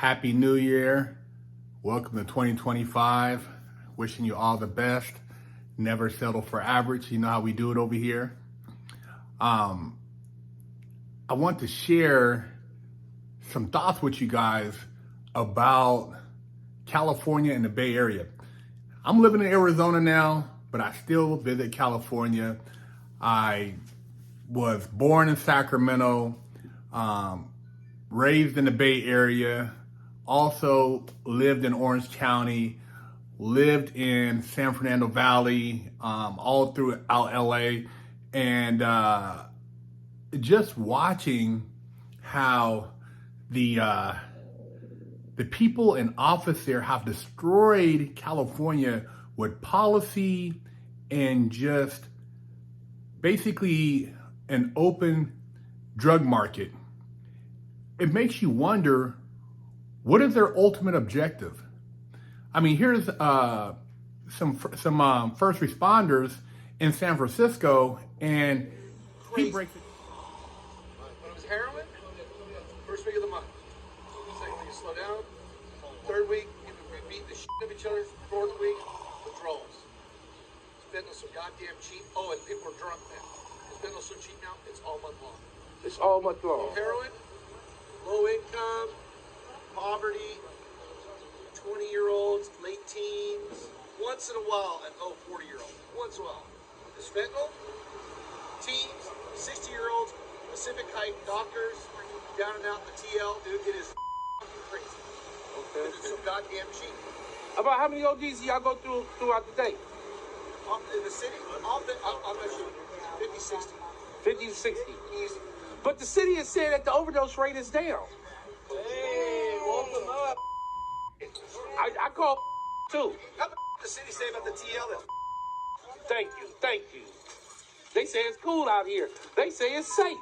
Happy New Year. Welcome to 2025. Wishing you all the best. Never settle for average. You know how we do it over here. I want to share some thoughts with you guys about California and the Bay Area. I'm living in Arizona now, but I still visit California. I was born in Sacramento, raised in the Bay Area, also lived in Orange County, lived in San Fernando Valley, all throughout LA, and just watching how the people in office there have destroyed California with policy and just basically an open drug market. It makes you wonder, what is their ultimate objective? I mean, here's some first responders in San Francisco, and he breaks it. When it was heroin, first week of the month. Second week, you slow down. Third week, we beat the shit out of each other. Fourth week, withdrawals. Fentanyl's so goddamn cheap. Oh, and people are drunk now. Fentanyl's so cheap now, it's all month long. It's all month long. Heroin, low income, poverty, 20-year-olds, late teens, once in a while, and 40-year-olds, once in a while. This fentanyl, teens, 60-year-olds, Pacific Height doctors, down and out in the TL, dude, it is fucking crazy. Okay. It's so goddamn cheap. About how many OGs y'all go through throughout the day? In the city, I'll bet you 50, 60. 50 to 60. Easy. But the city is saying that the overdose rate is down. Hey, welcome up. I call too. How the city say about the TL? That's Thank you. They say it's cool out here. They say it's safe.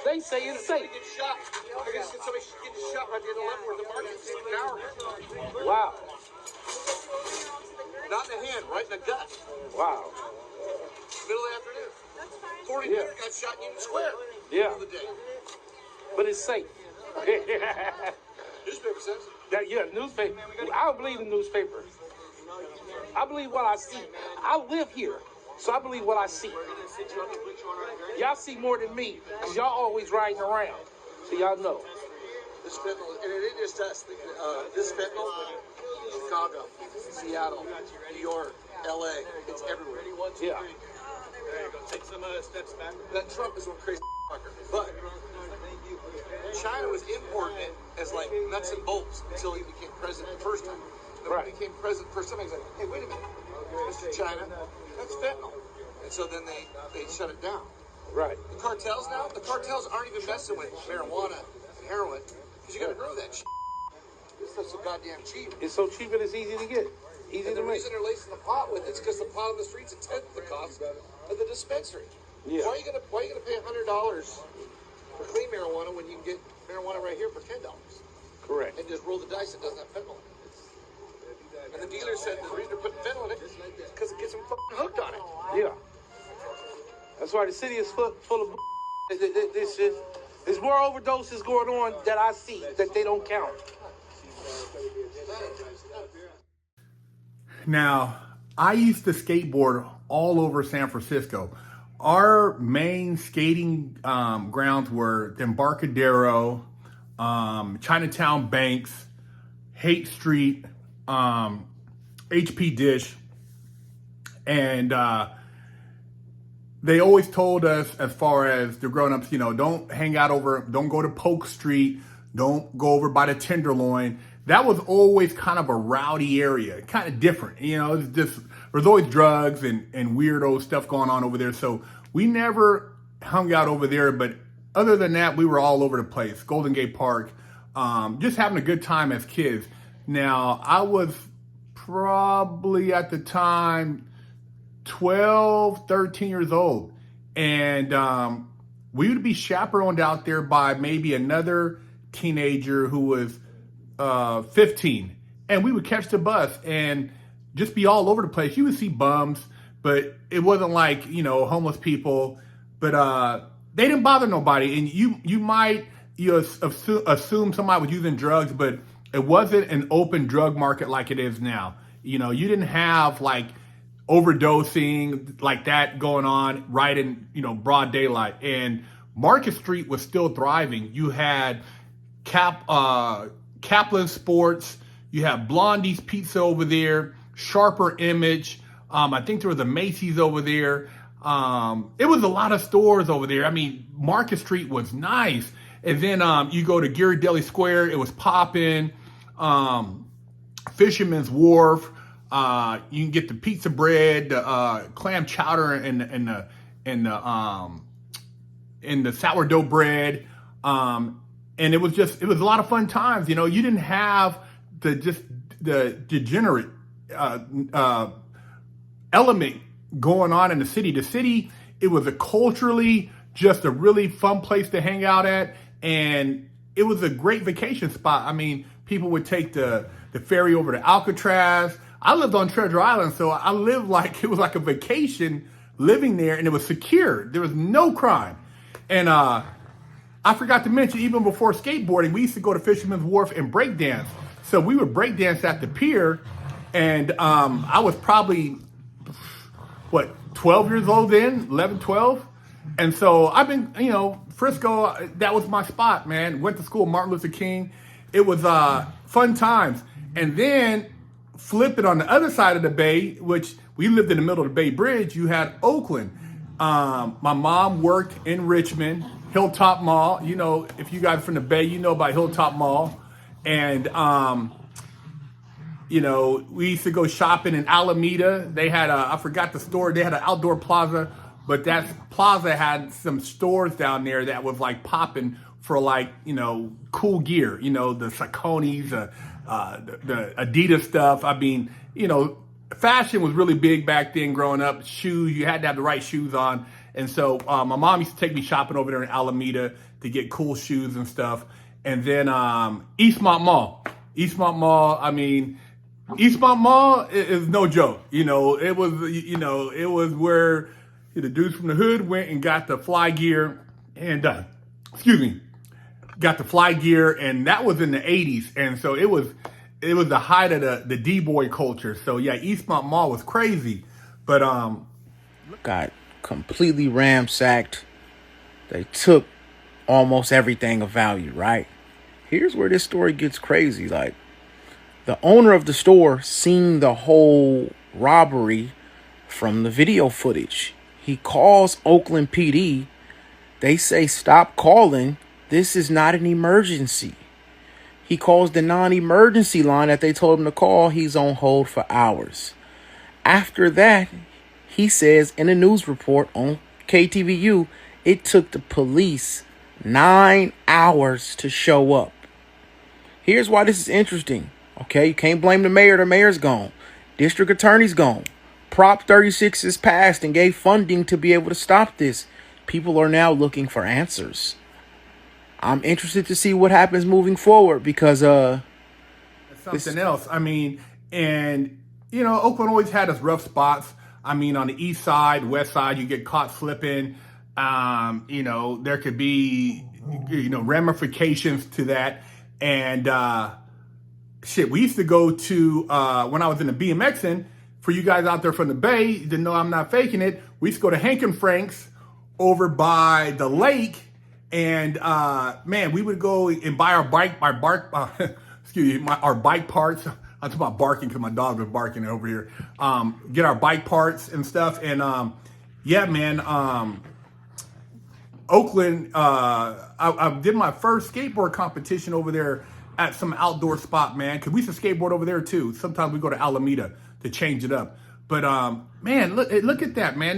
They say it's safe. get shot. I guess somebody getting shot right near the left where the market is an hour. Wow. Not in the hand, right in the gut. Wow. Middle of the afternoon. 40 Yeah. got shot in Union Square. Yeah. Middle of the day. But it's safe. Newspaper says. Newspaper. I don't believe the newspaper. I believe what I see. I live here, so I believe what I see. Y'all see more than me, because y'all always riding around. So y'all know. This fentanyl, and it isn't just us. This fentanyl, Chicago, Seattle, New York, LA, it's everywhere. Yeah. There you go. Take some steps back. That Trump is one crazy fucker. But China was importing it as like nuts and bolts until he became president the first time. Then when he became president the first time, he's like, hey, wait a minute, Mr. China, that's fentanyl. And so then they shut it down. Right. The cartels aren't even messing with marijuana and heroin because you got to grow that shit. This stuff's so goddamn cheap. It's so cheap and it's easy to get. Easy And to the make. reason they're lacing the pot with it's because the pot on the street's a tenth the cost of the dispensary. Yeah. Why are you gonna pay $100 for clean marijuana when you can get marijuana right here for $10 Correct. and just roll the dice that doesn't have fentanyl in it? And the dealer said the reason they're putting fentanyl in it is because it gets them fucking hooked on it. Yeah. That's why the city is full of this shit. There's more overdoses going on that I see that they don't count. Now, I used to skateboard all over San Francisco. Our main skating grounds were the Embarcadero, Chinatown Banks, Haight Street, HP Dish, and they always told us, as far as the grown-ups, don't hang out don't go to Polk Street, don't go over by the Tenderloin. That was always kind of a rowdy area, kind of different. There's always drugs and weirdo stuff going on over there. So we never hung out over there. But other than that, we were all over the place. Golden Gate Park, just having a good time as kids. Now, I was probably at the time 12, 13 years old. And we would be chaperoned out there by maybe another teenager who was 15, and we would catch the bus and just be all over the place. You would see bums, but it wasn't like, homeless people, but they didn't bother nobody. And you might you assume somebody was using drugs, but it wasn't an open drug market like it is now. You know, you didn't have like overdosing like that going on right in, you know, broad daylight. And Market Street was still thriving. You had Kaplan Sports, you have Blondie's Pizza over there, Sharper Image. I think there was a Macy's over there. It was a lot of stores over there. I mean, Market Street was nice. And then you go to Ghirardelli Square, it was popping. Fisherman's Wharf, you can get the pizza bread, the clam chowder, and the sourdough bread. And it was a lot of fun times. You know, you didn't have the degenerate element going on in the city. The city, it was a culturally just a really fun place to hang out at, and it was a great vacation spot. I mean, people would take the ferry over to Alcatraz. I lived on Treasure Island, so I lived like it was like a vacation living there, and it was secure. There was no crime. And I forgot to mention, even before skateboarding, we used to go to Fisherman's Wharf and break dance. So we would break dance at the pier, and I was probably 12 years old then, 11, 12. And so I've been, you know, Frisco, that was my spot, man. Went to school, Martin Luther King. It was fun times. And then flip it on the other side of the bay, which we lived in the middle of the Bay Bridge, you had Oakland. My mom worked in Richmond, Hilltop Mall. You know, if you guys are from the Bay, you know about Hilltop Mall. And, you know, we used to go shopping in Alameda. They had I forgot the store, they had an outdoor plaza, but that plaza had some stores down there that was like popping for like, you know, cool gear, you know, the Sauconys, the Adidas stuff. I mean, you know, fashion was really big back then growing up. Shoes, you had to have the right shoes on. And so my mom used to take me shopping over there in Alameda to get cool shoes and stuff. And then Eastmont Mall. Eastmont Mall, I mean, Eastmont Mall is no joke. You know, it was where the dudes from the hood went and got the fly gear and, got the fly gear, and that was in the 80s. And so it was the height of the D-boy culture. So yeah, Eastmont Mall was crazy. But got completely ramsacked. They took almost everything of value, right? Here's where this story gets crazy. Like, the owner of the store seen the whole robbery from the video footage. He calls Oakland PD. They say, stop calling. This is not an emergency. He calls the non-emergency line that they told him to call. He's on hold for hours. After that, he says in a news report on KTVU, it took the police 9 hours to show up. Here's why this is interesting. Okay, you can't blame the mayor. The mayor's gone. District attorney's gone. Prop 36 is passed and gave funding to be able to stop this. People are now looking for answers. I'm interested to see what happens moving forward because something else. I mean, and you know, Oakland always had its rough spots. I mean, on the east side, west side, you get caught slipping. You know, there could be, you know, ramifications to that. And we used to go to when I was in the BMXing. For you guys out there from the Bay, to know I'm not faking it, we used to go to Hank and Frank's over by the lake. And man, we would go and buy our bike parts. I'm talking about barking because my dog was barking over here. Get our bike parts and stuff. And yeah, man, Oakland, I did my first skateboard competition over there at some outdoor spot, man. Because we used to skateboard over there too. Sometimes we go to Alameda to change it up. But man, look at that, man.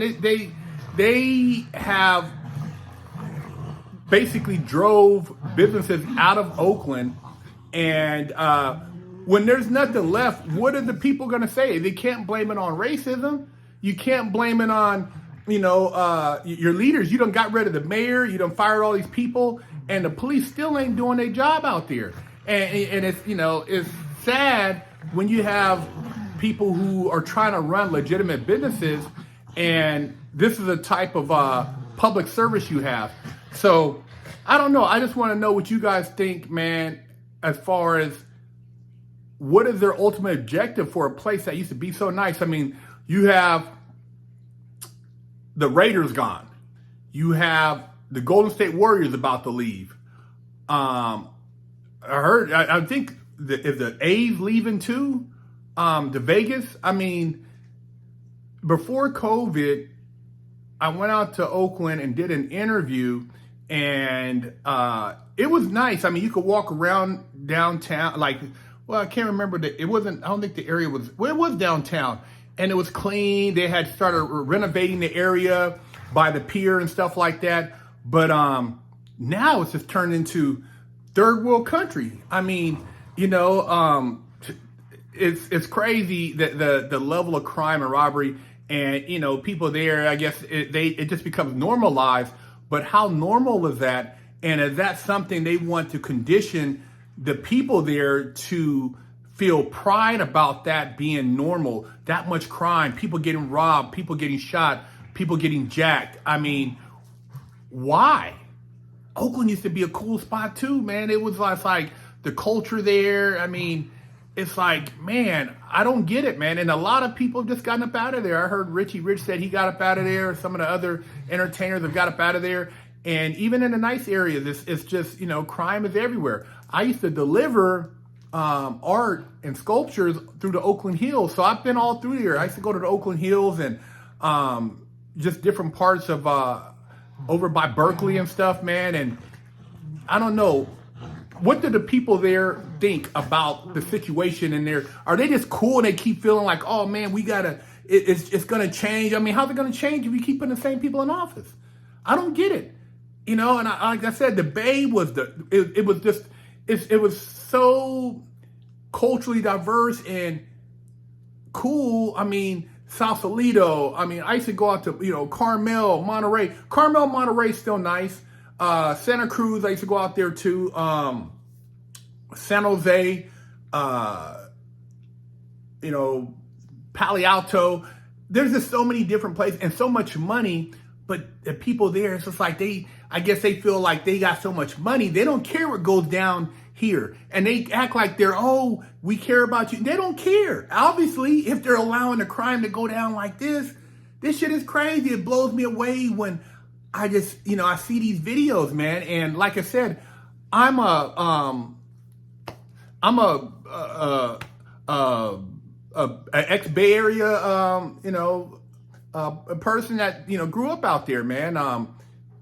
They have basically drove businesses out of Oakland, and when there's nothing left, what are the people going to say? They can't blame it on racism. You can't blame it on, you know, your leaders. You done got rid of the mayor. You done fired all these people, and the police still ain't doing their job out there. And it's, you know, it's sad when you have people who are trying to run legitimate businesses, and this is a type of public service you have. So I don't know. I just want to know what you guys think, man, as far as what is their ultimate objective for a place that used to be so nice. I mean, you have the Raiders gone. You have the Golden State Warriors about to leave. I think if the A's leaving too, to Vegas. I mean, before COVID, I went out to Oakland and did an interview, and it was nice. I mean, you could walk around downtown, like, well, I can't remember I don't think the area was, well, it was downtown, and it was clean. They had started renovating the area by the pier and stuff like that. But now it's just turned into third world country. I mean, it's crazy that the level of crime and robbery, and people there, I guess it just becomes normalized. But how normal is that? And is that something they want to condition the people there to feel pride about that being normal? That much crime, people getting robbed, people getting shot, people getting jacked. I mean, why? Oakland used to be a cool spot too, man. It was like the culture there. I mean, it's like, man, I don't get it, man. And a lot of people have just gotten up out of there. I heard Richie Rich said he got up out of there. Some of the other entertainers have got up out of there. And even in the nice areas, it's just, crime is everywhere. I used to deliver art and sculptures through the Oakland Hills. So I've been all through here. I used to go to the Oakland Hills and just different parts of over by Berkeley and stuff, man. And I don't know. What do the people there think about the situation in there? Are they just cool and they keep feeling like, oh man, it's going to change? I mean, how's it going to change if you keep putting the same people in office? I don't get it. And like I said, the Bay was it was so culturally diverse and cool. I mean, Sausalito. I mean, I used to go out to, Carmel, Monterey. Carmel, Monterey is still nice. Santa Cruz, I used to go out there too. San Jose, Palo Alto. There's just so many different places and so much money, but the people there, it's just like I guess they feel like they got so much money, they don't care what goes down here. And they act like we care about you. They don't care. Obviously, if they're allowing the crime to go down like this shit is crazy. It blows me away when I just, I see these videos, man. And like I said, I'm a ex-Bay Area, a person that, grew up out there, man.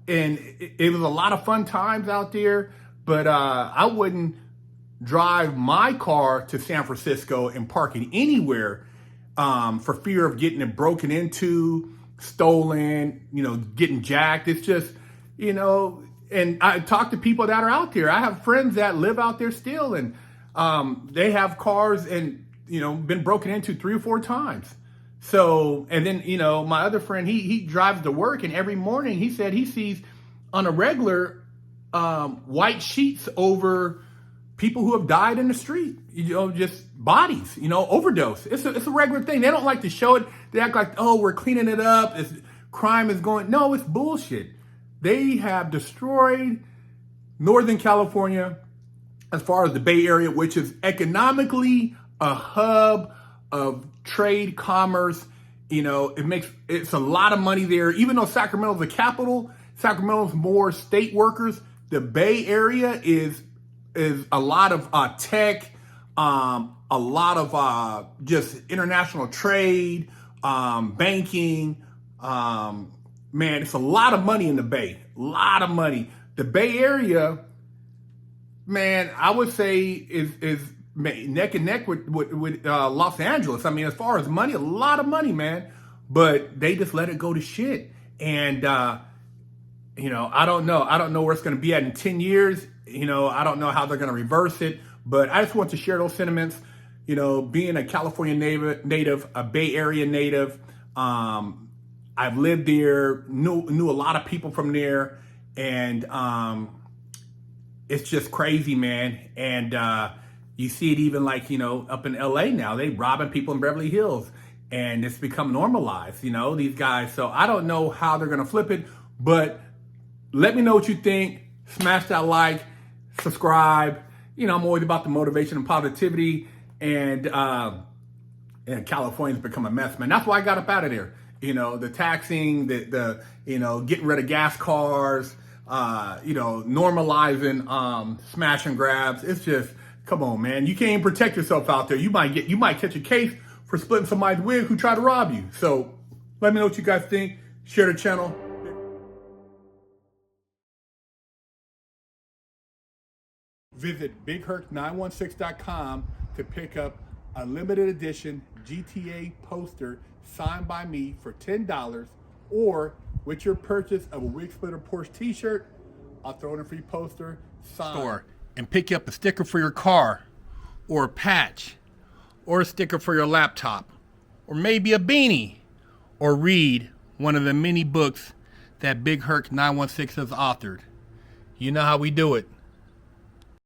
And it was a lot of fun times out there, but I wouldn't drive my car to San Francisco and park it anywhere for fear of getting it broken into, stolen, getting jacked. It's just, and I talk to people that are out there. I have friends that live out there still, and they have cars and, been broken into 3 or 4 times. So, and then, my other friend, he drives to work, and every morning he said he sees on a regular white sheets over people who have died in the street, just bodies, overdose. It's a regular thing. They don't like to show it. They act like, oh, we're cleaning it up. Crime is going. No, it's bullshit. They have destroyed Northern California as far as the Bay Area, which is economically a hub of trade, commerce. It's a lot of money there. Even though Sacramento's the capital, Sacramento's more state workers. The Bay Area is a lot of tech, a lot of just international trade, banking. Man, it's a lot of money in the Bay. A lot of money. The Bay Area, man, I would say is neck and neck with Los Angeles. I mean, as far as money, a lot of money, man. But they just let it go to shit. And I don't know. I don't know where it's going to be at in 10 years. I don't know how they're going to reverse it. But I just want to share those sentiments. Being a California native, a Bay Area native, I've lived there, knew a lot of people from there, and it's just crazy, man. And you see it even like, up in LA now, they robbing people in Beverly Hills, and it's become normalized, these guys. So I don't know how they're going to flip it, but let me know what you think. smash that like, subscribe. You know, I'm always about the motivation and positivity, and California's become a mess, man. That's why I got up out of there. You know, the taxing, the you know, getting rid of gas cars, you know, normalizing smash and grabs. It's just, come on, man. You can't even protect yourself out there. You might catch a case for splitting somebody's wig who tried to rob you. So let me know what you guys think. Share the channel. Visit BigHerc916.com to pick up a limited edition GTA poster signed by me for $10, or with your purchase of a Wig Splitter Porsche t-shirt, I'll throw in a free poster signed. Store and pick you up a sticker for your car, or a patch, or a sticker for your laptop, or maybe a beanie, or read one of the many books that BigHerc916 has authored. You know how we do it.